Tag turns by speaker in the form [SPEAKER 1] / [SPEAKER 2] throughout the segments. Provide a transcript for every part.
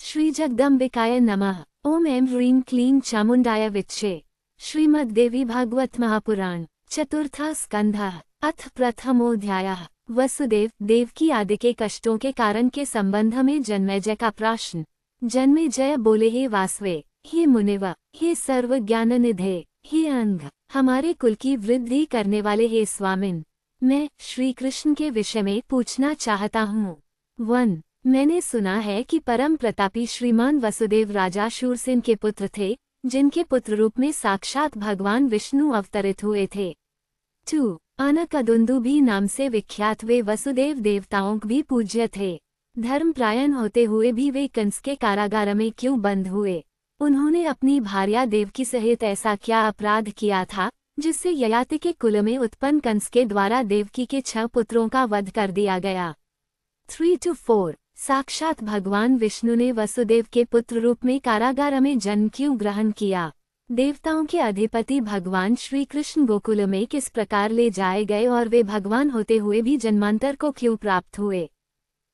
[SPEAKER 1] श्री जगदम्बिकाय नमः। ओम ऐं ह्रीं क्लीं चामुण्डाय विच्चे। श्रीमद्देवी भागवत महापुराण चतुर्था स्कंधः। अथ प्रथमोऽध्यायः। वसुदेव देवकी आदि के कष्टों के कारण के संबंध में जन्मेजय का प्रश्न। जन्मेजय बोले, हे वासवे, हे मुनिव, हे सर्व ज्ञान निधे, हे अंग, हमारे कुल की वृद्धि करने वाले हे स्वामिन, मैं श्री कृष्ण के विषय में पूछना चाहता हूँ। 1. मैंने सुना है कि परम प्रतापी श्रीमान वसुदेव राजा शूरसेन के पुत्र थे, जिनके पुत्र रूप में साक्षात भगवान विष्णु अवतरित हुए थे। 2. अनकदुंदुभी नाम से विख्यात वे वसुदेव देवताओं भी पूज्य थे। धर्मप्रायण होते हुए भी वे कंस के कारागार में क्यों बंद हुए? उन्होंने अपनी भार्या देवकी सहित ऐसा क्या अपराध किया था जिससे ययाति के कुल में उत्पन्न कंस के द्वारा देवकी के 6 पुत्रों का वध कर दिया गया? 3-4 साक्षात भगवान विष्णु ने वसुदेव के पुत्र रूप में कारागार में जन्म क्यों ग्रहण किया? देवताओं के अधिपति भगवान श्री कृष्ण गोकुल में किस प्रकार ले जाए गए और वे भगवान होते हुए भी जन्मांतर को क्यों प्राप्त हुए?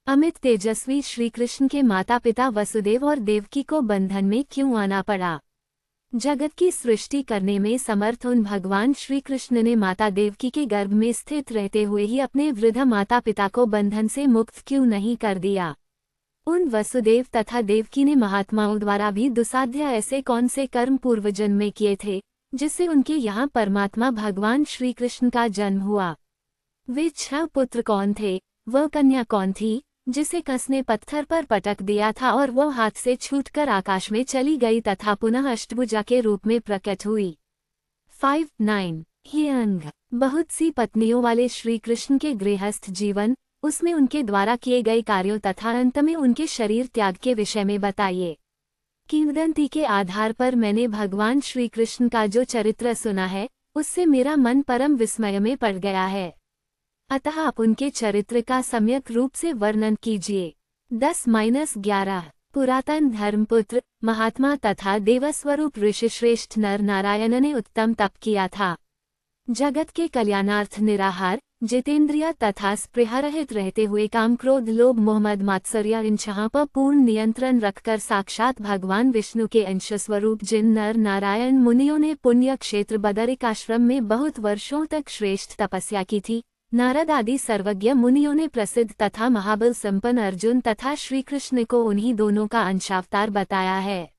[SPEAKER 1] अमित तेजस्वी श्री कृष्ण के माता पिता वसुदेव और देवकी को बंधन में क्यों आना पड़ा? जगत की सृष्टि करने में समर्थ उन भगवान श्री कृष्ण ने माता देवकी के गर्भ में स्थित रहते हुए ही अपने वृद्ध माता पिता को बंधन से मुक्त क्यों नहीं कर दिया? उन वसुदेव तथा देवकी ने महात्माओं द्वारा भी दुसाध्य ऐसे कौन से कर्म पूर्व जन्म में किए थे जिससे उनके यहाँ परमात्मा भगवान श्री कृष्ण का जन्म हुआ? वे 6 पुत्र कौन थे? वह कन्या कौन थी जिसे कंस ने पत्थर पर पटक दिया था और वह हाथ से छूटकर आकाश में चली गई तथा पुनः अष्टभुजा के रूप में प्रकट हुई? 5-9 ये अंग, बहुत सी पत्नियों वाले श्री कृष्ण के गृहस्थ जीवन, उसमें उनके द्वारा किए गए कार्यों तथा अंत में उनके शरीर त्याग के विषय में बताइए। किंवदंती के आधार पर मैंने भगवान श्री कृष्ण का जो चरित्र सुना है, उससे मेरा मन परम विस्मय में पड़ गया है। अतः आप उनके चरित्र का सम्यक रूप से वर्णन कीजिए। 10-11 पुरातन धर्मपुत्र, महात्मा तथा देवस्वरूप ऋषिश्रेष्ठ नर नारायण ने उत्तम तप किया था। जगत के कल्याणार्थ निराहार, जितेंद्रिय तथा स्पृहरहित रहते हुए काम क्रोध लोभ मोहम्मद मात्सर्य इन 6 पर पूर्ण नियंत्रण रखकर साक्षात भगवान विष्णु के अंश स्वरूप जिन नर नारायण मुनियों ने पुण्य क्षेत्र बदरिकाश्रम में बहुत वर्षों तक श्रेष्ठ तपस्या की थी, नारद आदि सर्वज्ञ मुनियों ने प्रसिद्ध तथा महाबल संपन्न अर्जुन तथा श्री कृष्ण को उन्हीं दोनों का अंशावतार बताया है।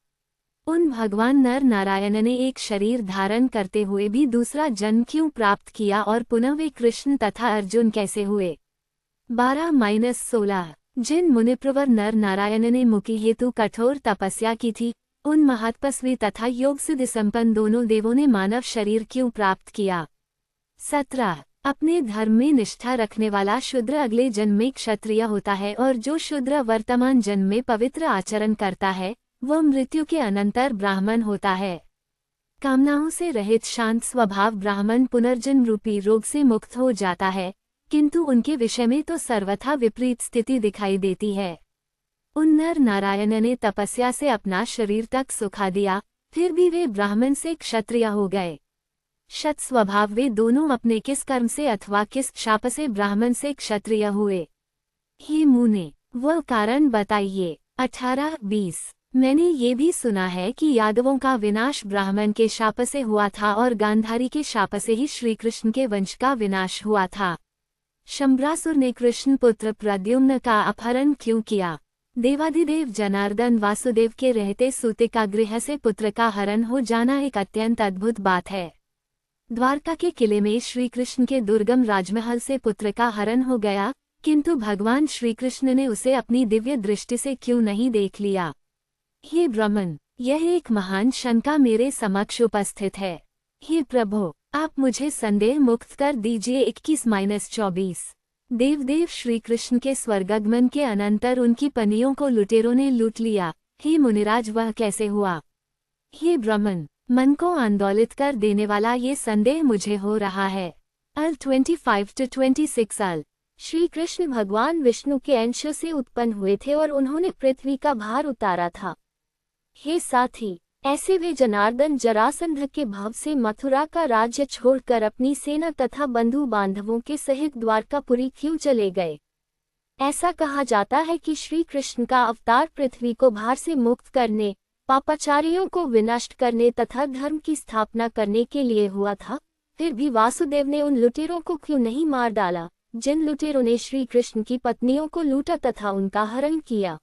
[SPEAKER 1] उन भगवान नर नारायण ने एक शरीर धारण करते हुए भी दूसरा जन्म क्यों प्राप्त किया और पुनः वे कृष्ण तथा अर्जुन कैसे हुए? 12-16 जिन मुनिप्रवर नर नारायण ने मुक्ति हेतु कठोर तपस्या की थी, उन महत्पस्वी तथा योग सिद्ध संपन्न दोनों देवों ने मानव शरीर क्यों प्राप्त किया? 17 अपने धर्म में निष्ठा रखने वाला शूद्र अगले जन्म में क्षत्रिय होता है और जो शूद्र वर्तमान जन्म में पवित्र आचरण करता है, वह मृत्यु के अनंतर ब्राह्मण होता है। कामनाओं से रहित शांत स्वभाव ब्राह्मण पुनर्जन्म रूपी रोग से मुक्त हो जाता है, किंतु उनके विषय में तो सर्वथा विपरीत स्थिति दिखाई देती है। उन नर नारायण ने तपस्या से अपना शरीर तक सुखा दिया, फिर भी वे ब्राह्मण से क्षत्रिय हो गए। शत स्वभाव वे दोनों अपने किस कर्म से अथवा किस शाप से ब्राह्मण से क्षत्रिय हुए? हे मुने, वह कारण बताइए। 18-20 मैंने ये भी सुना है कि यादवों का विनाश ब्राह्मण के शाप से हुआ था और गांधारी के शाप से ही श्री कृष्ण के वंश का विनाश हुआ था। शंबरासुर ने कृष्ण पुत्र प्रद्युम्न का अपहरण क्यों किया? देवाधिदेव जनार्दन वासुदेव के रहते सूतिका गृह से पुत्र का हरण हो जाना एक अत्यंत अद्भुत बात है। द्वारका के किले में श्री कृष्ण के दुर्गम राजमहल से पुत्र का हरण हो गया, किंतु भगवान श्री कृष्ण ने उसे अपनी दिव्य दृष्टि से क्यों नहीं देख लिया? हे ब्रह्मन, यह एक महान शंका मेरे समक्ष उपस्थित है। हे प्रभु, आप मुझे संदेह मुक्त कर दीजिए। 21-24 देवदेव श्री कृष्ण के स्वर्गागमन के अनंतर उनकी पनियों को लुटेरों ने लूट लिया। हे मुनिराज, वह कैसे हुआ? हे ब्रह्मन, मन को आंदोलित कर देने वाला ये संदेह मुझे हो रहा है। 25-26 श्री कृष्ण भगवान विष्णु के अंश से उत्पन्न हुए थे और उन्होंने पृथ्वी का भार उतारा था। हे साथी, ऐसे वे जनार्दन जरासंध के भाव से मथुरा का राज्य छोड़कर अपनी सेना तथा बंधु बांधवों के सहित द्वारकापुरी क्यों चले गए? ऐसा कहा जाता है कि श्री कृष्ण का अवतार पृथ्वी को भार से मुक्त करने, पापाचारियों को विनष्ट करने तथा धर्म की स्थापना करने के लिए हुआ था। फिर भी वासुदेव ने उन लुटेरों को क्यों नहीं मार डाला, जिन लुटेरों ने श्री कृष्ण की पत्नियों को लूटा तथा उनका हरण किया?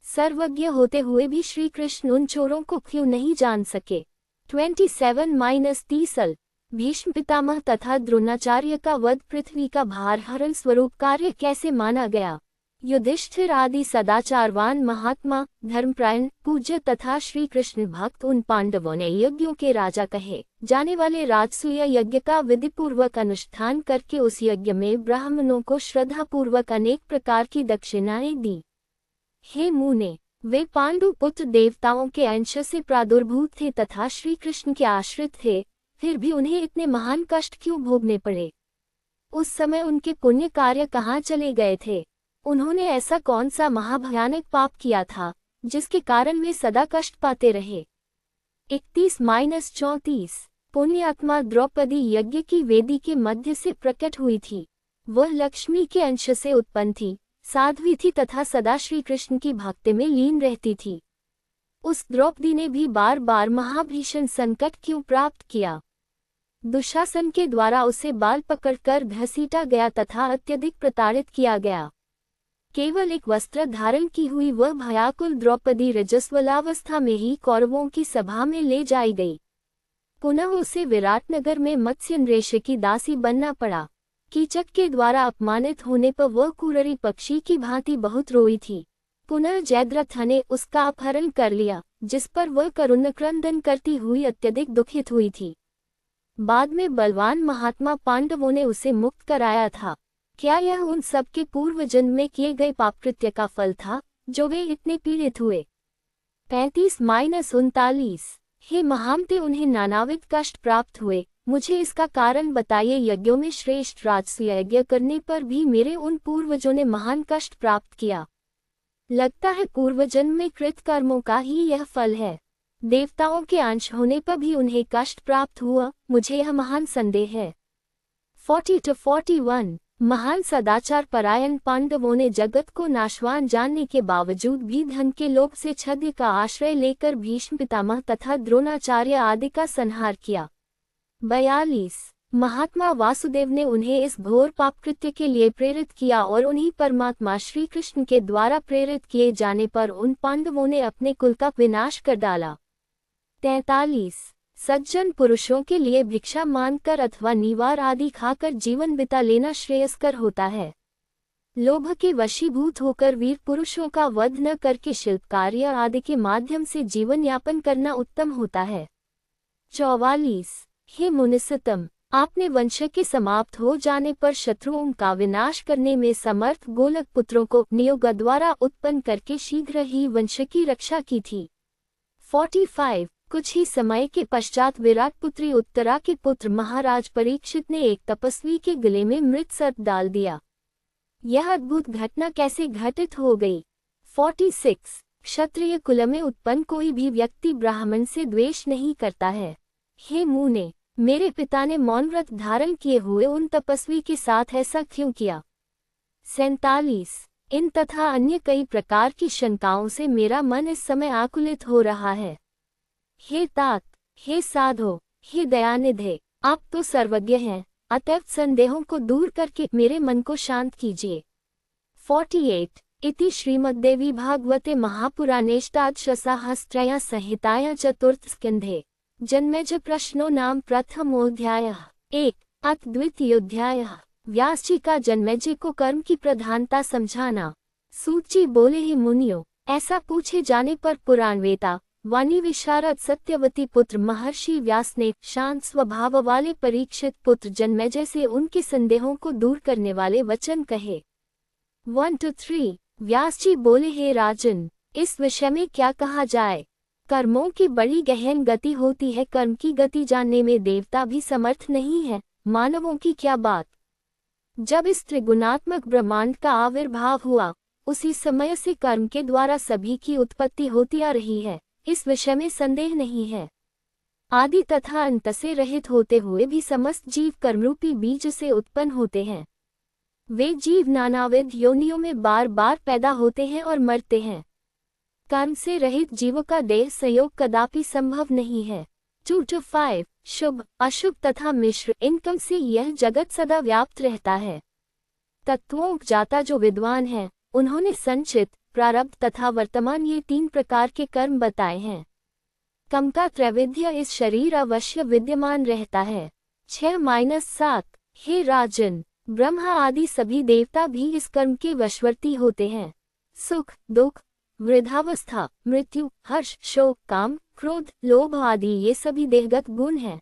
[SPEAKER 1] सर्वज्ञ होते हुए भी श्री कृष्ण उन चोरों को क्यों नहीं जान सके? 27-30 भीष्म पितामह तथा द्रोणाचार्य का वध पृथ्वी का भार हरण स्वरूप कार्य कैसे माना गया? युधिष्ठिर आदि सदाचारवान महात्मा, धर्मप्रायण, पूज्य तथा श्री कृष्ण भक्त उन पांडवों ने यज्ञों के राजा कहे जाने वाले राजसूय यज्ञ का विधिपूर्वक अनुष्ठान करके उस यज्ञ में ब्राह्मणों को श्रद्धापूर्वक अनेक प्रकार की दक्षिणाएं दी। हे मुने, वे पांडु पुत्र देवताओं के अंश से प्रादुर्भूत थे तथा श्री कृष्ण के आश्रित थे, फिर भी उन्हें इतने महान कष्ट क्यों भोगने पड़े? उस समय उनके पुण्य कार्य कहाँ चले गए थे? उन्होंने ऐसा कौन सा महाभयानक पाप किया था जिसके कारण वे सदा कष्ट पाते रहे? 31-34 पुण्यात्मा द्रौपदी यज्ञ की वेदी के मध्य से प्रकट हुई थी। वह लक्ष्मी के अंश से उत्पन्न थी, साध्वी थी तथा सदा श्री कृष्ण की भक्ति में लीन रहती थी। उस द्रौपदी ने भी बार बार महाभीषण संकट क्यों प्राप्त किया? दुशासन के द्वारा उसे बाल पकड़कर घसीटा गया तथा अत्यधिक प्रताड़ित किया गया। केवल एक वस्त्र धारण की हुई वह भयाकुल द्रौपदी रजस्वलावस्था में ही कौरवों की सभा में ले जाई गई। पुनः उसे विराटनगर में मत्स्य नृष की दासी बनना पड़ा। कीचक के द्वारा अपमानित होने पर वह कुररी पक्षी की भांति बहुत रोई थी। पुनः जयद्रथ ने उसका अपहरण कर लिया, जिस पर वह करुणक्रंदन करती हुई अत्यधिक दुखित हुई थी। बाद में बलवान महात्मा पांडवों ने उसे मुक्त कराया था। क्या यह उन सब के पूर्व जन्म में किए गए पापकृत्य का फल था जो वे इतने पीड़ित हुए? 35-39 हे महामते, उन्हें नानाविध कष्ट प्राप्त हुए। मुझे इसका कारण बताइए। यज्ञों में श्रेष्ठ राजसूय यज्ञ करने पर भी मेरे उन पूर्वजों ने महान कष्ट प्राप्त किया। लगता है पूर्वजन्म में कृत कर्मों का ही यह फल है। देवताओं के अंश होने पर भी उन्हें कष्ट प्राप्त हुआ, मुझे यह महान संदेह है। 40-41 महान सदाचार परायण पांडवों ने जगत को नाशवान जानने के बावजूद भी धन के लोभ से छद्म का आश्रय लेकर भीष्म पितामह तथा द्रोणाचार्य आदि का संहार किया। 42 महात्मा वासुदेव ने उन्हें इस घोर पापकृत्य के लिए प्रेरित किया और उन्हीं परमात्मा श्री कृष्ण के द्वारा प्रेरित किए जाने पर उन पांडवों ने अपने कुल का विनाश कर डाला। 43 सज्जन पुरुषों के लिए भिक्षा मांगकर अथवा निवार आदि खाकर जीवन बिता लेना श्रेयस्कर होता है। लोभ के वशीभूत होकर वीर पुरुषों का वध न करके शिल्प कार्य आदि के माध्यम से जीवन यापन करना उत्तम होता है। 44 हे मुनिसतम, आपने वंश के समाप्त हो जाने पर शत्रुओं का विनाश करने में समर्थ गोलक पुत्रों को नियोग द्वारा उत्पन्न करके शीघ्र ही वंश की रक्षा की थी। 45 कुछ ही समय के पश्चात विराट पुत्री उत्तरा के पुत्र महाराज परीक्षित ने एक तपस्वी के गले में मृत सर्प डाल दिया। यह अद्भुत घटना कैसे घटित हो गई? 46 क्षत्रिय कुल में उत्पन्न कोई भी व्यक्ति ब्राह्मण से द्वेष नहीं करता है। हे मुने, मेरे पिता ने मौन व्रत धारण किए हुए उन तपस्वी के साथ ऐसा क्यों किया? 47 इन तथा अन्य कई प्रकार की शंकाओं से मेरा मन इस समय आकुलित हो रहा है। हे तात, हे साधो, हे दयानिधे, आप तो सर्वज्ञ हैं, अतएव संदेहों को दूर करके मेरे मन को शांत कीजिए। 48 इति श्रीमद्देवी भागवते महापुराणेष्टादशसहस्रया संहिताया चतुर्थ स्कंधे जन्मेज प्रश्नो नाम प्रथमोऽध्यायः। 1 अथ द्वितीयोऽध्यायः। व्यास जी का जन्मेजय को कर्म की प्रधानता समझाना। सूत जी बोले, हे मुनियों, ऐसा पूछे जाने पर पुराणवेता वाणी विशारद सत्यवती पुत्र महर्षि व्यास ने शांत स्वभाव वाले परीक्षित पुत्र जन्मेजय से उनके संदेहों को दूर करने वाले वचन कहे। 1-3 व्यास जी बोले, हे राजन, इस विषय में क्या कहा जाए? कर्मों की बड़ी गहन गति होती है। कर्म की गति जानने में देवता भी समर्थ नहीं है, मानवों की क्या बात। जब इस त्रिगुणात्मक ब्रह्मांड का आविर्भाव हुआ, उसी समय से कर्म के द्वारा सभी की उत्पत्ति होती आ रही है, इस विषय में संदेह नहीं है। आदि तथा अंत से रहित होते हुए भी समस्त जीव कर्मरूपी बीज से उत्पन्न होते हैं। वे जीव नानाविध योनियों में बार बार पैदा होते हैं और मरते हैं। कर्म से रहित जीवों का देह संयोग कदापि संभव नहीं है। 2 to 5 शुभ अशुभ तथा मिश्र इनकम से यह जगत सदा व्याप्त रहता है। तत्वों जाता जो विद्वान हैं, उन्होंने संचित, प्रारब्ध तथा वर्तमान ये 3 प्रकार के कर्म बताए हैं। कर्म का त्रैविध्य इस शरीर अवश्य विद्यमान रहता है। 6-7 हे राजन, ब्रह्मा आदि सभी देवता भी इस कर्म के वशवर्ती होते हैं। सुख दुख वृद्धावस्था मृत्यु हर्ष शोक काम क्रोध लोभ आदि ये सभी देहगत गुण हैं।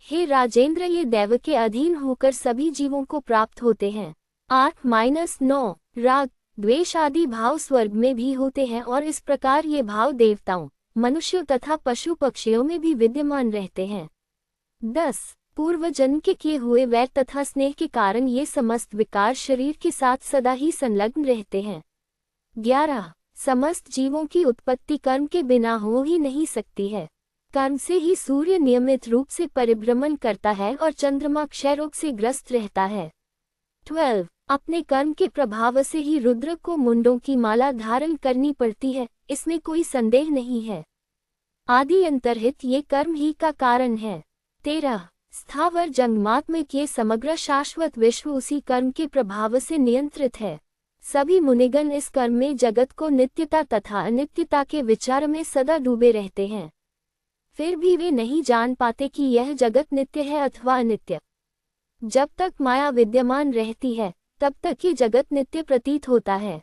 [SPEAKER 1] हे राजेंद्र, ये दैव के अधीन होकर सभी जीवों को प्राप्त होते हैं। 8-9 राग द्वेष आदि भाव स्वर्ग में भी होते हैं और इस प्रकार ये भाव देवताओं मनुष्यों तथा पशु पक्षियों में भी विद्यमान रहते हैं। 10 पूर्व जन्म के किए हुए वैर तथा स्नेह के कारण ये समस्त विकार शरीर के साथ सदा ही संलग्न रहते हैं। 11 समस्त जीवों की उत्पत्ति कर्म के बिना हो ही नहीं सकती है। कर्म से ही सूर्य नियमित रूप से परिभ्रमण करता है और चंद्रमा क्षय रोग से ग्रस्त रहता है। 12 अपने कर्म के प्रभाव से ही रुद्र को मुंडों की माला धारण करनी पड़ती है, इसमें कोई संदेह नहीं है। आदि अंतर्हित ये कर्म ही का कारण है। 13 स्थावर जंगमात्मिक ये समग्र शाश्वत विश्व उसी कर्म के प्रभाव से नियंत्रित है। सभी मुनिगण इस कर्म में जगत को नित्यता तथा अनित्यता के विचार में सदा डूबे रहते हैं। फिर भी वे नहीं जान पाते कि यह जगत नित्य है अथवा अनित्य। जब तक माया विद्यमान रहती है, तब तक ये जगत नित्य प्रतीत होता है।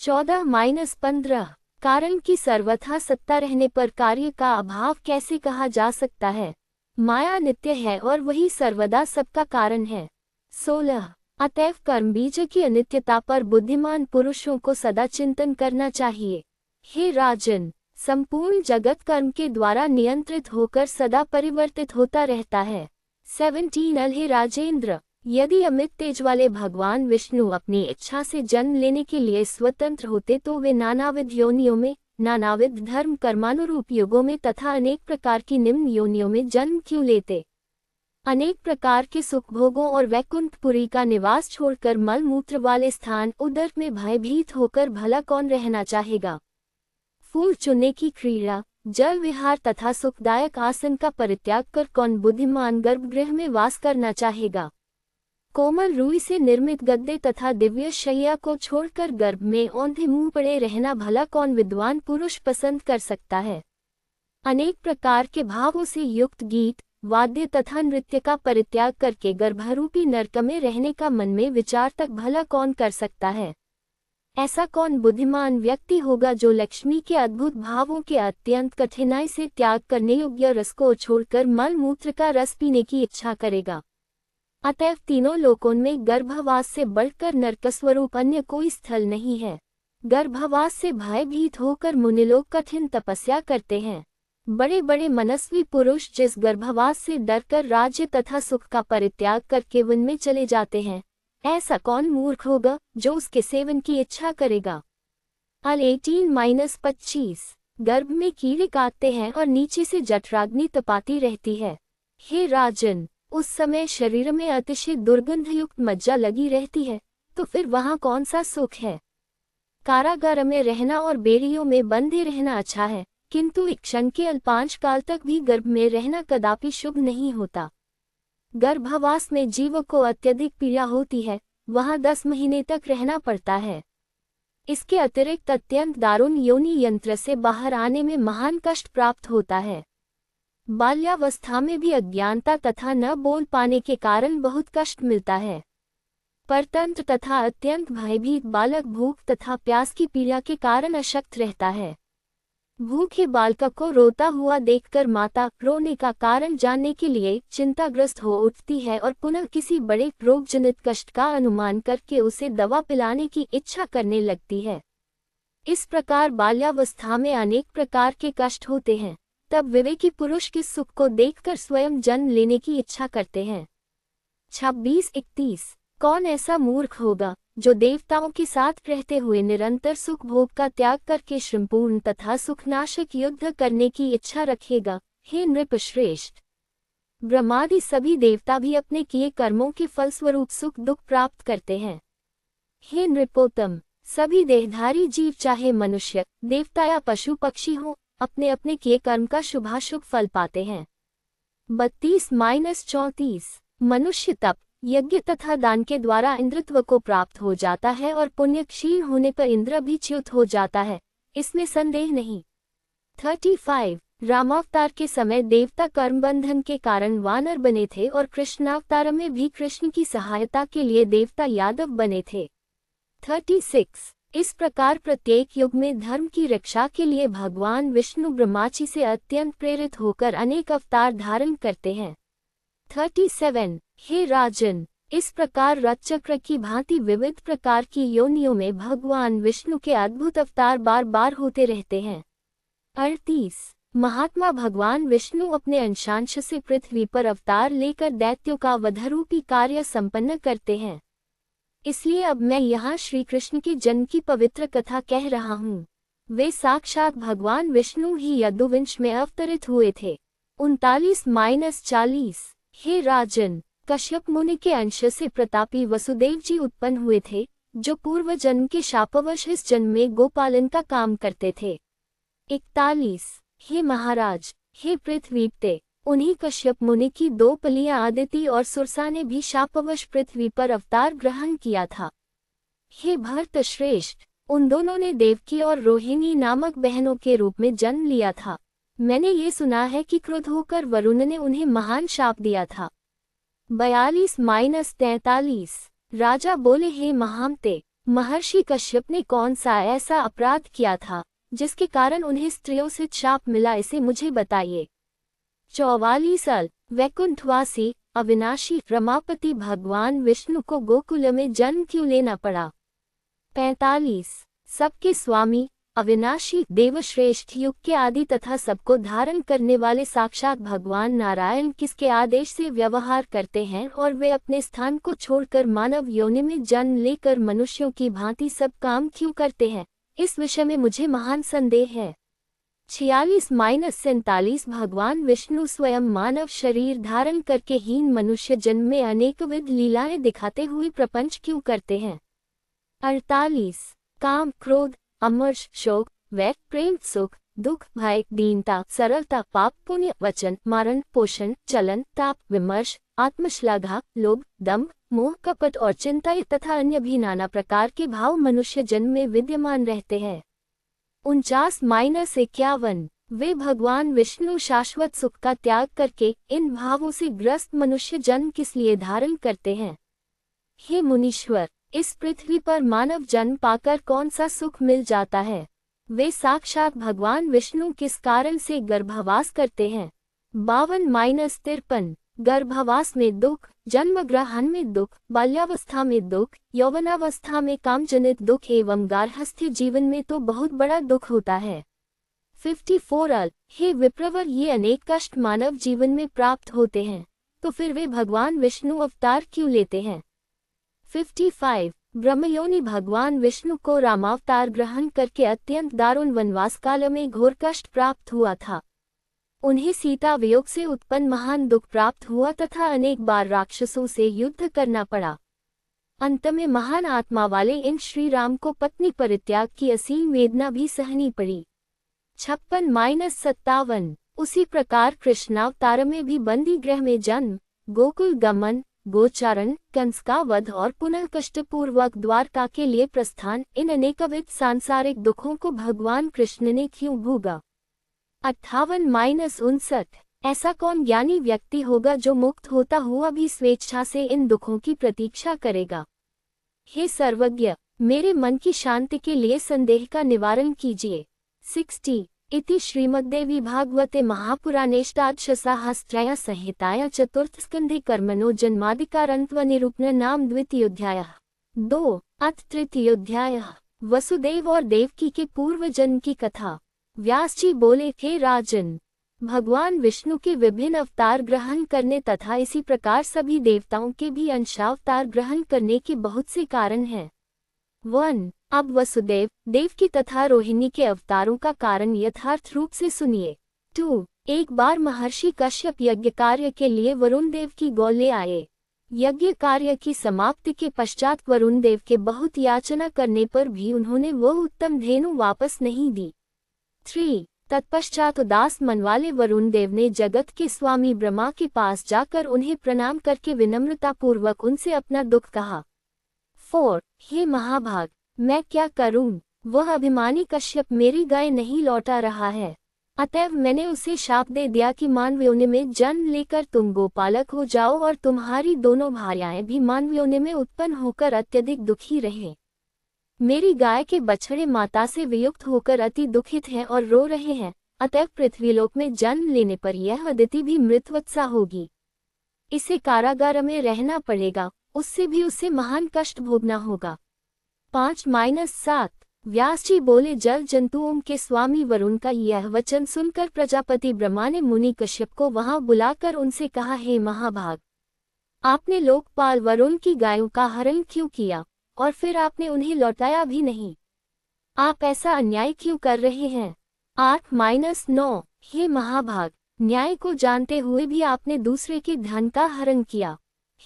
[SPEAKER 1] 14-15 कारण की सर्वथा सत्ता रहने पर कार्य का अभाव कैसे कहा जा सकता है। माया नित्य है और वही सर्वदा सबका कारण है। 16 अतएव कर्म बीज की अनित्यता पर बुद्धिमान पुरुषों को सदा चिंतन करना चाहिए। हे राजन, संपूर्ण जगत कर्म के द्वारा नियंत्रित होकर सदा परिवर्तित होता रहता है। 17 हे राजेंद्र, यदि अमित तेज वाले भगवान विष्णु अपनी इच्छा से जन्म लेने के लिए स्वतंत्र होते तो वे नानाविध योनियों में, नानाविध धर्म कर्मानुरूप युगों में तथा अनेक प्रकार की निम्न योनियों में जन्म क्यों लेते। अनेक प्रकार के सुख भोगों और वैकुंठपुरी का निवास छोड़कर मल मूत्र वाले स्थान उदर में भयभीत होकर भला कौन रहना चाहेगा। फूल चुनने की क्रीड़ा, जल विहार तथा सुखदायक आसन का परित्याग कर कौन बुद्धिमान गर्भगृह में वास करना चाहेगा। कोमल रुई से निर्मित गद्दे तथा दिव्य शैया को छोड़कर गर्भ में औंधे मुंह पड़े रहना भला कौन विद्वान पुरुष पसंद कर सकता है। अनेक प्रकार के भावों से युक्त गीत वाद्य तथा नृत्य का परित्याग करके गर्भरूपी नरक में रहने का मन में विचार तक भला कौन कर सकता है। ऐसा कौन बुद्धिमान व्यक्ति होगा जो लक्ष्मी के अद्भुत भावों के अत्यंत कठिनाई से त्याग करने योग्य रस को छोड़कर मल मूत्र का रस पीने की इच्छा करेगा। अतएव तीनों लोकों में गर्भवास से बढ़कर नरकस्वरूप अन्य कोई स्थल नहीं है। गर्भवास से भयभीत होकर मुनिलोग कठिन तपस्या करते हैं। बड़े बड़े मनस्वी पुरुष जिस गर्भवास से डरकर राज्य तथा सुख का परित्याग करके वन में चले जाते हैं, ऐसा कौन मूर्ख होगा जो उसके सेवन की इच्छा करेगा। 18-25 गर्भ में कीड़े काटते हैं और नीचे से जठराग्नि तपाती रहती है। हे राजन, उस समय शरीर में अतिशय दुर्गंधयुक्त मज्जा लगी रहती है, तो फिर वहाँ कौन सा सुख है। कारागार में रहना और बेड़ियों में बंधे रहना अच्छा है, किंतु एक क्षण के अल्पांश काल तक भी गर्भ में रहना कदापि शुभ नहीं होता। गर्भवास में जीव को अत्यधिक पीड़ा होती है, वहाँ 10 महीने तक रहना पड़ता है। इसके अतिरिक्त अत्यंत दारुण योनि यंत्र से बाहर आने में महान कष्ट प्राप्त होता है। बाल्यावस्था में भी अज्ञानता तथा न बोल पाने के कारण बहुत कष्ट मिलता है। परतंत्र तथा अत्यंत भयभीत बालक भूख तथा प्यास की पीड़ा के कारण अशक्त रहता है। भूखे बालक को रोता हुआ देखकर माता रोने का कारण जानने के लिए चिंताग्रस्त हो उठती है और पुनः किसी बड़े रोगजनित कष्ट का अनुमान करके उसे दवा पिलाने की इच्छा करने लगती है। इस प्रकार बाल्यावस्था में अनेक प्रकार के कष्ट होते हैं। तब विवेकी पुरुष किस सुख को देखकर स्वयं जन्म लेने की इच्छा करते हैं। 26-31 कौन ऐसा मूर्ख होगा जो देवताओं के साथ रहते हुए निरंतर सुख भोग का त्याग करके श्रमपूर्ण तथा सुखनाशक युद्ध करने की इच्छा रखेगा। हे नृप श्रेष्ठ, ब्रह्मादि सभी देवता भी अपने किए कर्मों के फलस्वरूप सुख दुख प्राप्त करते हैं। हे नृपोत्तम, सभी देहधारी जीव चाहे मनुष्य, देवता या पशु पक्षी हो, अपने अपने किए कर्म का शुभाशुभ फल पाते हैं। 32-34 मनुष्य तप, यज्ञ तथा दान के द्वारा इंद्रत्व को प्राप्त हो जाता है और पुण्य क्षीण होने पर इंद्र भी च्युत हो जाता है, इसमें संदेह नहीं। 35 रामावतार के समय देवता कर्म बंधन के कारण वानर बने थे और कृष्णावतार में भी कृष्ण की सहायता के लिए देवता यादव बने थे। 36 इस प्रकार प्रत्येक युग में धर्म की रक्षा के लिए भगवान विष्णु ब्रह्माजी से अत्यंत प्रेरित होकर अनेक अवतार धारण करते हैं। 37 हे राजन, इस प्रकार रथचक्र की भांति विविध प्रकार की योनियों में भगवान विष्णु के अद्भुत अवतार बार बार होते रहते हैं। 38 महात्मा भगवान विष्णु अपने अंशांश से पृथ्वी पर अवतार लेकर दैत्यों का वधरूपी कार्य संपन्न करते हैं। इसलिए अब मैं यहाँ श्री कृष्ण के जन्म की पवित्र कथा कह रहा हूँ। वे साक्षात भगवान विष्णु ही यदुवंश में अवतरित हुए थे। 39-40 हे राजन, कश्यप मुनि के अंश से प्रतापी वसुदेव जी उत्पन्न हुए थे, जो पूर्व जन्म के शापवश इस जन्म में गोपालन का काम करते थे। 41 हे महाराज, हे पृथ्वीपते, उन्हीं कश्यप मुनि की दो पलियां आदिति और सुरसा ने भी शापवश पृथ्वी पर अवतार ग्रहण किया था। हे भरत श्रेष्ठ, उन दोनों ने देवकी और रोहिणी नामक बहनों के रूप में जन्म लिया था। मैंने ये सुना है कि क्रुद्ध होकर वरुण ने उन्हें महान शाप दिया था। 42-43 राजा बोले, हे महामते, महर्षि कश्यप ने कौन सा ऐसा अपराध किया था जिसके कारण उन्हें स्त्रियों से शाप मिला, इसे मुझे बताइए। 44 वैकुंठवासी अविनाशी रमापति भगवान विष्णु को गोकुल में जन्म क्यों लेना पड़ा। 45 सबके स्वामी अविनाशी देवश्रेष्ठ युग के आदि तथा सबको धारण करने वाले साक्षात भगवान नारायण किसके आदेश से व्यवहार करते हैं और वे अपने स्थान को छोड़कर मानव योनि में जन्म लेकर मनुष्यों की भांति सब काम क्यों करते हैं, इस विषय में मुझे महान संदेह है। 46-47 भगवान विष्णु स्वयं मानव शरीर धारण करके हीन मनुष्य जन्म में अनेकविध लीलाएं दिखाते हुए प्रपंच क्यों करते हैं। 48 काम क्रोध अमर्ष शोक वैर प्रेम सुख दुख भय दीनता सरलता पाप पुण्य वचन मारण पोषण चलन ताप विमर्श आत्मश्लाघा लोभ दंभ मोह कपट और चिंता तथा अन्य भी नाना प्रकार के भाव मनुष्य जन्म में विद्यमान रहते हैं। 49-51 वे भगवान विष्णु शाश्वत सुख का त्याग करके इन भावों से ग्रस्त मनुष्य जन्म किस लिए धारण करते हैं। हे मुनीश्वर, इस पृथ्वी पर मानव जन्म पाकर कौन सा सुख मिल जाता है। वे साक्षात भगवान विष्णु किस कारण से गर्भवास करते हैं। 52-53 गर्भवास में दुख, जन्म ग्रहण में दुख, बाल्यावस्था में दुख, यौवनावस्था में कामजनित दुख एवं गार्हस्थ्य जीवन में तो बहुत बड़ा दुख होता है। 54 हे विप्रवर, ये अनेक कष्ट मानव जीवन में प्राप्त होते हैं, तो फिर वे भगवान विष्णु अवतार क्यों लेते हैं। 55 ब्रह्मयोनि भगवान विष्णु को रामावतार ग्रहण करके अत्यंत दारुण वनवास काल में घोर कष्ट प्राप्त हुआ था। उन्हें सीता वियोग से उत्पन्न महान दुख प्राप्त हुआ तथा अनेक बार राक्षसों से युद्ध करना पड़ा। अंत में महान आत्मा वाले इन श्री राम को पत्नी परित्याग की असीम वेदना भी सहनी पड़ी। 56-57 उसी प्रकार कृष्णावतार में भी बंदी गृह में जन्म, गोकुल गमन, गोचारण, कंस का वध और पुनः कष्टपूर्वक द्वारका के लिए प्रस्थान, इन अनेकविध सांसारिक दुखों को भगवान कृष्ण ने क्यों भोगा। 58-59 ऐसा कौन ज्ञानी व्यक्ति होगा जो मुक्त होता हुआ भी स्वेच्छा से इन दुखों की प्रतीक्षा करेगा। हे सर्वज्ञ, मेरे मन की शांति के लिए संदेह का निवारण कीजिए। 60 इति श्रीमद्देवी भागवते महापुराणेष्टादशसाहस्रया संहिताया चतुर्थस्कन्धे कर्मणो जन्माधिकारन्त्वनिरूपण नाम द्वितीयोऽध्यायः। 2 अथ तृतीयोऽध्यायः वसुदेव और देवकी के पूर्व जन्म की कथा। व्यास जी बोले, हे राजन, भगवान विष्णु के विभिन्न अवतार ग्रहण करने तथा इसी प्रकार सभी देवताओं के भी अंशावतार ग्रहण करने के बहुत से कारण हैं। 1 अब वसुदेव, देवकी तथा रोहिणी के अवतारों का कारण यथार्थ रूप से सुनिए। 2 एक बार महर्षि कश्यप यज्ञ कार्य के लिए वरुण देव की गौ ले आए। यज्ञ कार्य की समाप्ति के पश्चात वरुण देव के बहुत याचना करने पर भी उन्होंने वो उत्तम धेनु वापस नहीं दी। 3 तत्पश्चात उदास मन वाले वरुण देव ने जगत के स्वामी ब्रह्मा के पास जाकर उन्हें प्रणाम करके विनम्रतापूर्वक उनसे अपना दुख कहा। 4 हे महाभाग, मैं क्या करूं? वह अभिमानी कश्यप मेरी गाय नहीं लौटा रहा है, अतएव मैंने उसे शाप दे दिया कि मानव योनि में जन्म लेकर तुम गोपालक हो जाओ और तुम्हारी दोनों भार्याएं भी मानव योनि में उत्पन्न होकर अत्यधिक दुखी रहें। मेरी गाय के बछड़े माता से वियुक्त होकर अति दुखित हैं और रो रहे हैं, अतएव पृथ्वीलोक में जन्म लेने पर यह अदिति भी मृतवत्सा होगी। इसे कारागार में रहना पड़ेगा, उससे भी उसे महान कष्ट भोगना होगा। 5-7 व्यास जी बोले, जल जंतुओं के स्वामी वरुण का यह वचन सुनकर प्रजापति ब्रह्मा ने मुनि कश्यप को वहां बुलाकर उनसे कहा, हे महाभाग, आपने लोकपाल वरुण की गायों का हरण क्यों किया और फिर आपने उन्हें लौटाया भी नहीं? आप ऐसा अन्याय क्यों कर रहे हैं? 8-9 हे महाभाग, न्याय को जानते हुए भी आपने दूसरे के धन का हरण किया।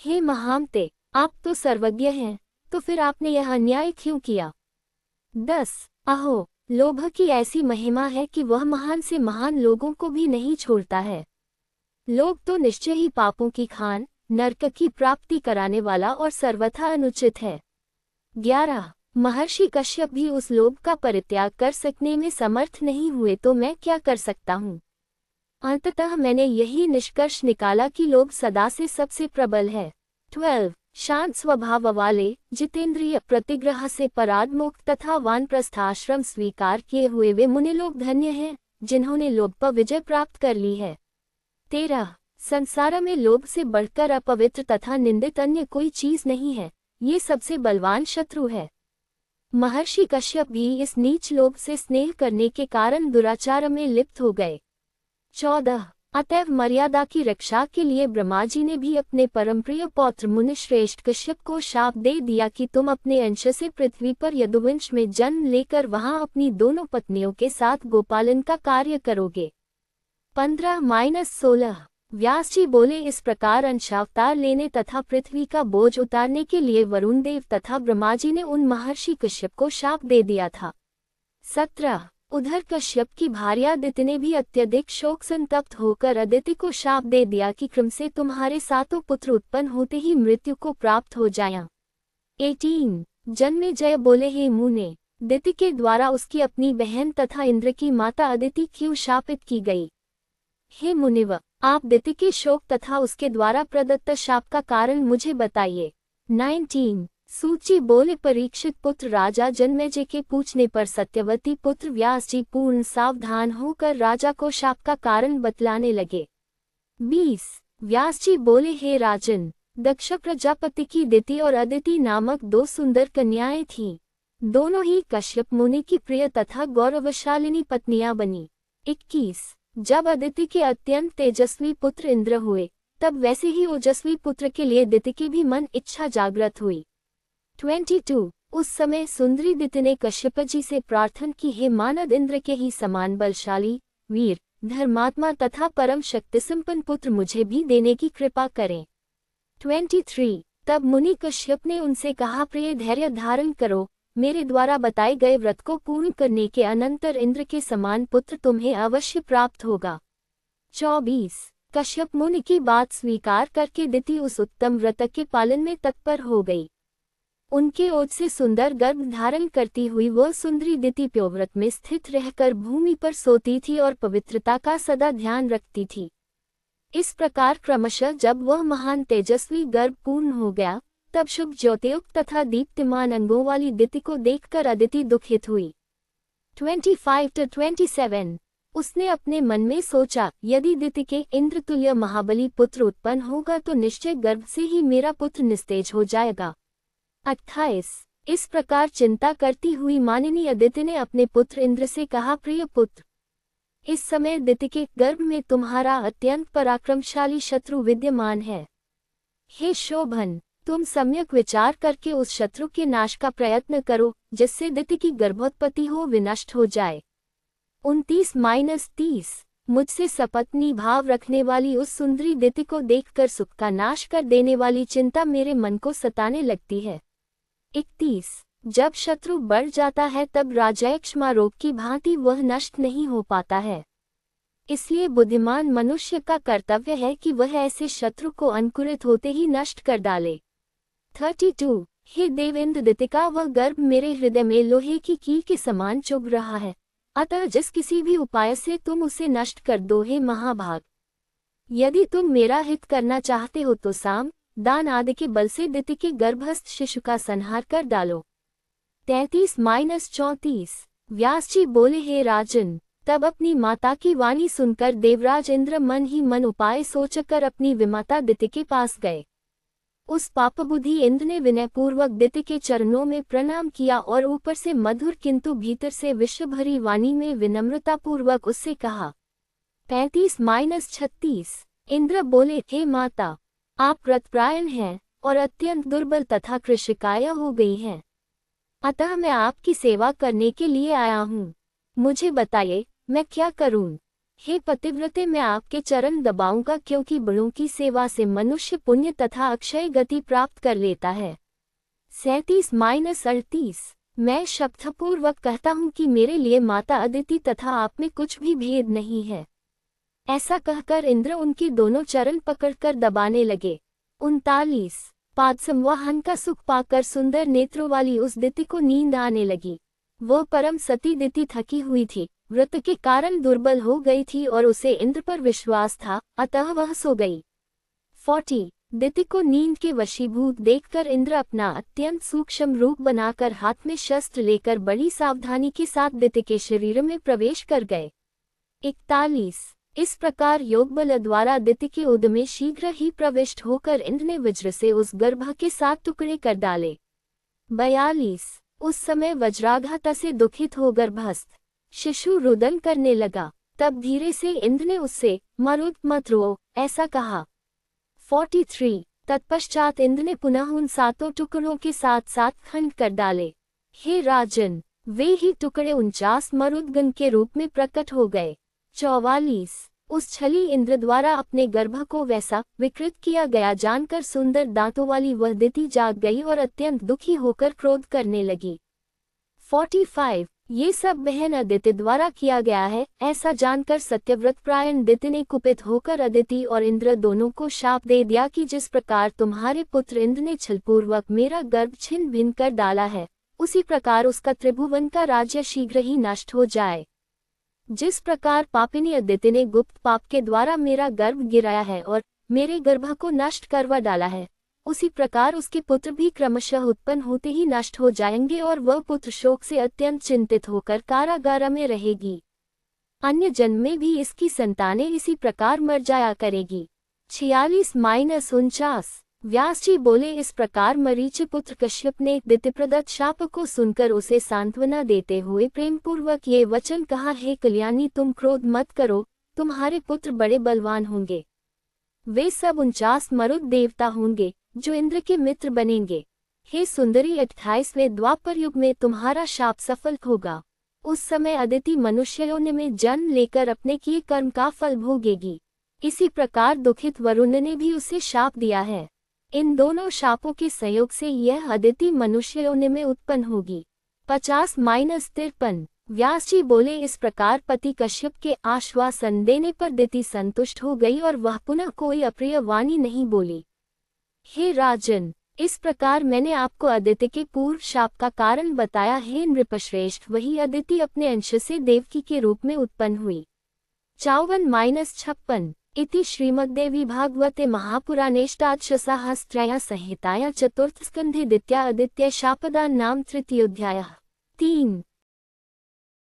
[SPEAKER 1] हे महामते, आप तो सर्वज्ञ हैं, तो फिर आपने यह अन्याय क्यों किया? 10 अहो, लोभ की ऐसी महिमा है कि वह महान से महान लोगों को भी नहीं छोड़ता है। लोभ तो निश्चय ही पापों की खान, नरक की प्राप्ति कराने वाला और सर्वथा अनुचित है। 11 महर्षि कश्यप भी उस लोभ का परित्याग कर सकने में समर्थ नहीं हुए तो मैं क्या कर सकता हूँ? अंततः मैंने यही निष्कर्ष निकाला कि लोभ सदा से सबसे प्रबल है। 12 शांत स्वभाव वाले, जितेंद्रिय, प्रतिग्रह से परागमुक्त तथा वानप्रस्थाश्रम स्वीकार किए हुए वे मुनि लोग धन्य हैं, जिन्होंने लोभ पर विजय प्राप्त कर ली है। 13 संसार में लोभ से बढ़कर अपवित्र तथा निंदित अन्य कोई चीज नहीं है, ये सबसे बलवान शत्रु है। महर्षि कश्यप भी इस नीच लोभ से स्नेह करने के कारण दुराचार में लिप्त हो गए। 14 अतएव मर्यादा की रक्षा के लिए ब्रह्मा जी ने भी अपने परमप्रिय पौत्र मुनिश्रेष्ठ कश्यप को शाप दे दिया कि तुम अपने अंश से पृथ्वी पर यदुवंश में जन्म लेकर वहां अपनी दोनों पत्नियों के साथ गोपालन का कार्य करोगे। 15-16 व्यास जी बोले, इस प्रकार अंशावतार लेने तथा पृथ्वी का बोझ उतारने के लिए वरुण देव तथा ब्रह्मा जी ने उन महर्षि कश्यप को शाप दे दिया था। 17 उधर कश्यप की भार्या अदिति ने भी अत्यधिक शोक संतप्त होकर अदिति को शाप दे दिया कि क्रम से तुम्हारे सातों पुत्र उत्पन्न होते ही मृत्यु को प्राप्त हो जाएं। 18 जन्मेजय बोले, हे मुने, दिति के द्वारा उसकी अपनी बहन तथा इंद्र की माता अदिति क्यों शापित की गई? हे मुनिव, आप दिति के शोक तथा उसके द्वारा प्रदत्त शाप का कारण मुझे बताइए। 19 सूची बोले, परीक्षित पुत्र राजा जन्मेजय के पूछने पर सत्यवती पुत्र व्यास जी पूर्ण सावधान होकर राजा को शाप का कारण बतलाने लगे। 20 व्यास जी बोले, हे राजन, दक्ष प्रजापति की दिति और अदिति नामक 2 सुंदर कन्याएं थीं। दोनों ही कश्यप मुनि की प्रिय तथा गौरवशालिनी पत्नियां बनी। 21 जब अदिति के अत्यंत तेजस्वी पुत्र इंद्र हुए, तब वैसे ही ओजस्वी पुत्र के लिए दिति की भी मन इच्छा जागृत हुई। 22 उस समय सुंदरी दिति ने कश्यप जी से प्रार्थना की, हे मानद इंद्र के ही समान बलशाली, वीर, धर्मात्मा तथा परम शक्ति संपन्न पुत्र मुझे भी देने की कृपा करें। 23 तब मुनि कश्यप ने उनसे कहा, प्रिय धैर्य धारण करो, मेरे द्वारा बताए गए व्रत को पूर्ण करने के अनंतर इंद्र के समान पुत्र तुम्हें अवश्य प्राप्त होगा। 24 कश्यप मुनि की बात स्वीकार करके दिति उस उत्तम व्रत के पालन में तत्पर हो गई। उनके ओज से सुंदर गर्भ धारण करती हुई वह सुंदरी दिति प्योव्रत में स्थित रहकर भूमि पर सोती थी और पवित्रता का सदा ध्यान रखती थी। इस प्रकार क्रमशः जब वह महान तेजस्वी गर्भ पूर्ण हो गया, तब शुभ ज्योतियुक्त तथा दीप्तिमान अंगों वाली दिति को देखकर अदिति दुखित हुई। 25-27 उसने अपने मन में सोचा, यदि दिति के इंद्रतुल्य महाबली पुत्र उत्पन्न होगा तो निश्चय गर्भ से ही मेरा पुत्र निस्तेज हो जाएगा। 28 इस प्रकार चिंता करती हुई मानिनी अदिति ने अपने पुत्र इंद्र से कहा, प्रिय पुत्र, इस समय दिति के गर्भ में तुम्हारा अत्यंत पराक्रमशाली शत्रु विद्यमान है। हे शोभन, तुम सम्यक विचार करके उस शत्रु के नाश का प्रयत्न करो, जिससे दिति की गर्भोत्पत्ति हो विनष्ट हो जाए। 29-30 मुझसे सपत्नी भाव रखने वाली उस सुंदरी दिति को देखकर सुख का नाश कर देने वाली चिंता मेरे मन को सताने लगती है। 31 जब शत्रु बढ़ जाता है तब राजयक्ष्मा रोग की भांति वह नष्ट नहीं हो पाता है। इसलिए बुद्धिमान मनुष्य का कर्तव्य है कि वह ऐसे शत्रु को अंकुरित होते ही नष्ट कर डाले। 32 हे देवेंद्र दिति का वह गर्भ मेरे हृदय में लोहे की कील के समान चुभ रहा है, अतः जिस किसी भी उपाय से तुम उसे नष्ट कर दो हे महाभाग। यदि तुम मेरा हित करना चाहते हो तो साम दान आदि के बल से दिति के गर्भस्थ शिशु का संहार कर डालो। 33-34 व्यास जी बोले हे राजन, तब अपनी माता की वाणी सुनकर देवराज इंद्र मन ही मन उपाय सोचकर अपनी विमाता दिति के पास गए। उस पापबुद्धि इंद्र ने विनयपूर्वक दिति के चरणों में प्रणाम किया और ऊपर से मधुर किंतु भीतर से विश्व भरी वाणी में विनम्रतापूर्वक उससे कहा। 35-36 इंद्र बोले हे माता, आप व्रतपरायण हैं और अत्यंत दुर्बल तथा कृशिकाय हो गई हैं, अतः मैं आपकी सेवा करने के लिए आया हूँ। मुझे बताइए मैं क्या करूँ। हे पतिव्रते, मैं आपके चरण दबाऊंगा क्योंकि बड़ों की सेवा से मनुष्य पुण्य तथा अक्षय गति प्राप्त कर लेता है। 37-38 मैं शपथपूर्वक कहता हूँ कि मेरे लिए माता अदिति तथा आप में कुछ भी भेद नहीं है। ऐसा कहकर इंद्र उनके दोनों चरण पकड़कर दबाने लगे। 39 पाद संवहन का सुख पाकर सुंदर नेत्रों वाली उस दिति को नींद आने लगी। वह परम सती दिति थकी हुई थी, व्रत के कारण दुर्बल हो गई थी और उसे इंद्र पर विश्वास था, अतः वह सो गई। 40 दिति को नींद के वशीभूत देखकर इंद्र अपना अत्यंत सूक्ष्म रूप बनाकर हाथ में शस्त्र लेकर बड़ी सावधानी के साथ दिति के शरीर में प्रवेश कर गए। 41 इस प्रकार योग बल द्वारा दिति के उदर में शीघ्र ही प्रविष्ट होकर इंद्र ने वज्र से उस गर्भ के 7 टुकड़े कर डाले। 42 उस समय वज्राघात से दुखित हो गर्भस्थ शिशु रुदन करने लगा। तब धीरे से इंद्र ने उससे मरुत मत रो ऐसा कहा। 43 तत्पश्चात इंद्र ने पुनः उन 7 टुकड़ों के 7 खंड कर डाले। हे राजन, वे ही टुकड़े 49 मरुदगण के रूप में प्रकट हो गए। 44 उस छली इंद्र द्वारा अपने गर्भ को वैसा विकृत किया गया जानकर सुंदर दांतों वाली वह दिति जाग गई और अत्यंत दुखी होकर क्रोध करने लगी। 45 ये सब बहन अदिति द्वारा किया गया है ऐसा जानकर सत्यव्रत प्रायण दिति ने कुपित होकर अदिति और इंद्र दोनों को शाप दे दिया कि जिस प्रकार तुम्हारे पुत्र इंद्र ने छलपूर्वक मेरा गर्भ छिन्न भिन्न कर डाला है, उसी प्रकार उसका त्रिभुवन का राज्य शीघ्र ही नष्ट हो जाए। जिस प्रकार पापिनी अदिति ने गुप्त पाप के द्वारा मेरा गर्भ गिराया है और मेरे गर्भ को नष्ट करवा डाला है, उसी प्रकार उसके पुत्र भी क्रमशः उत्पन्न होते ही नष्ट हो जाएंगे और वह पुत्र शोक से अत्यंत चिंतित होकर कारागार में रहेगी। अन्य जन्म में भी इसकी संतानें इसी प्रकार मर जाया करेगी। 46-49 व्यास जी बोले इस प्रकार मरीचि पुत्र कश्यप ने दिति प्रदत्त शाप को सुनकर उसे सांत्वना देते हुए प्रेमपूर्वक ये वचन कहा। हे कल्याणी, तुम क्रोध मत करो, तुम्हारे पुत्र बड़े बलवान होंगे। वे सब 49 मरुद देवता होंगे जो इंद्र के मित्र बनेंगे। हे सुंदरी, 28वें द्वापर युग में तुम्हारा शाप सफल होगा। उस समय अदिति मनुष्य योनि में जन्म लेकर अपने किए कर्म का फल भोगेगी। इसी प्रकार दुखित वरुण ने भी उसे शाप दिया है। इन दोनों शापों के संयोग से यह अदिति मनुष्य योनि में उत्पन्न होगी। 50-53 व्यास जी बोले इस प्रकार पति कश्यप के आश्वासन देने पर दिति संतुष्ट हो गई और वह पुनः कोई अप्रिय वाणी नहीं बोली। हे राजन, इस प्रकार मैंने आपको अदिति के पूर्व शाप का कारण बताया। हे नृपश्रेष्ठ, वही अदिति अपने अंश से देवकी के रूप में उत्पन्न हुई। 54-56 इति श्रीमद्देवी भागवते महापुराणेष्टादशसहस्रया संहिताया चतुर्थस्कन्धे द्वितीया अदित्य शापदान नाम तृतीयोऽध्यायः। 3